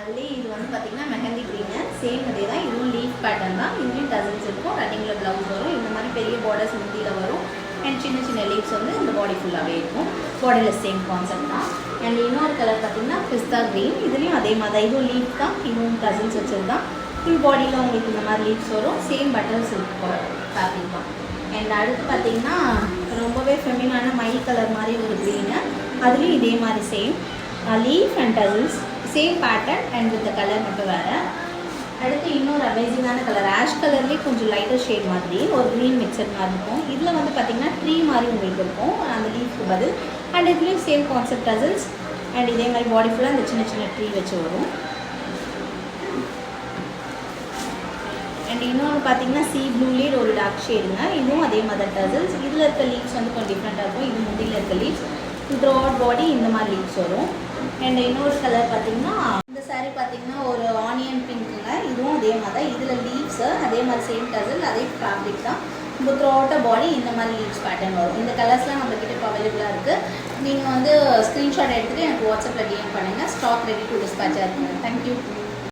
அதுலேயே இது வந்து பார்த்திங்கன்னா மெஹந்தி க்ரீனு சேம் அதே தான். இதுவும் லீஃப் பேட்டர்ன் தான். இதுலேயும் டசன்ஸ் இருக்கும். ரன்னிங்கில் ப்ளவுஸ் வரும். இந்த மாதிரி பெரிய பார்டர்ஸ் முந்தியில் வரும். அண்ட் சின்ன சின்ன லீவ்ஸ் வந்து இந்த பாடி ஃபுல்லாகவே இருக்கும். பாடியில் சேம் கான்செப்ட் தான். அண்ட் இன்னொரு கலர் பார்த்திங்கன்னா பிஸ்தா க்ரீன். இதுலேயும் அதே மாதிரி தான். இதுவும் லீஃப் தான். இதுவும் டசன்ஸ் வச்சது தான். ஃபுல் பாடியில் உங்களுக்கு இந்த மாதிரி லீவ்ஸ் வரும். சேம் பட்டர் சில்க் ஃபேப்ரிக் தான். அண்ட் அடுத்து பார்த்திங்கன்னா ரொம்பவே ஃபெமினான மைல் கலர் மாதிரி ஒரு க்ரீனு. அதுலேயும் இதே மாதிரி same leaf and tassels same pattern and with colour மட்டும் வேறு. அடுத்து இன்னொரு அமேசிங்கான கலர் ஆஷ் கலர்லேயே கொஞ்சம் லைட்டர் ஷேட் மாதிரி ஒரு க்ரீன் மிக்சர் மாதிரி இருக்கும். இதில் வந்து பார்த்திங்கன்னா ட்ரீ மாதிரி உங்களுக்கு இருக்கும் அந்த லீஃப்க்கு பதில். அண்ட் இதுலேயும் சேம் கான்செப்ட் டசல்ஸ் அண்ட் இதே மாதிரி பாடி ஃபுல்லாக அந்த சின்ன சின்ன ட்ரீ வச்சு வரும். அண்ட் இன்னொன்று பார்த்திங்கன்னா சீ ப்ளூலேயே ஒரு டார்க் ஷேடுங்க. இதுவும் அதே மாதிரி டசல்ஸ். இதில் இருக்க லீவ்ஸ் வந்து கொஞ்சம் டிஃப்ரெண்ட்டாக இருக்கும். இது முந்தியில் இருக்க லீவ்ஸ் த்ரூ அவுட் பாடி இந்த மாதிரி லீவ்ஸ் வரும். அண்ட் இன்னொரு கலர் பார்த்திங்கன்னா இந்த சாரீ பார்த்திங்கன்னா ஒரு ஆனியன் பிங்க்குங்க. இதுவும் அதே மாதிரி தான். இதில் லீவ்ஸு அதே மாதிரி சேம் டசல் அதே ஃபேப்ரிக் தான். இப்போ த்ரூ அவுட் பாடி இந்த மாதிரி லீவ்ஸ் பேட்டர்ன் வரும். இந்த கலர்ஸ்லாம் நம்மக்கிட்ட இப்போ அவைலபிளாக இருக்குது. நீங்கள் வந்து ஸ்க்ரீன்ஷாட் எடுத்துகிட்டு எனக்கு வாட்ஸ்அப்பில் டிஎம் பண்ணுங்கள். ஸ்டாக் ரெடி டு டிஸ்பேட்சாக இருக்குங்க. தேங்க்யூ.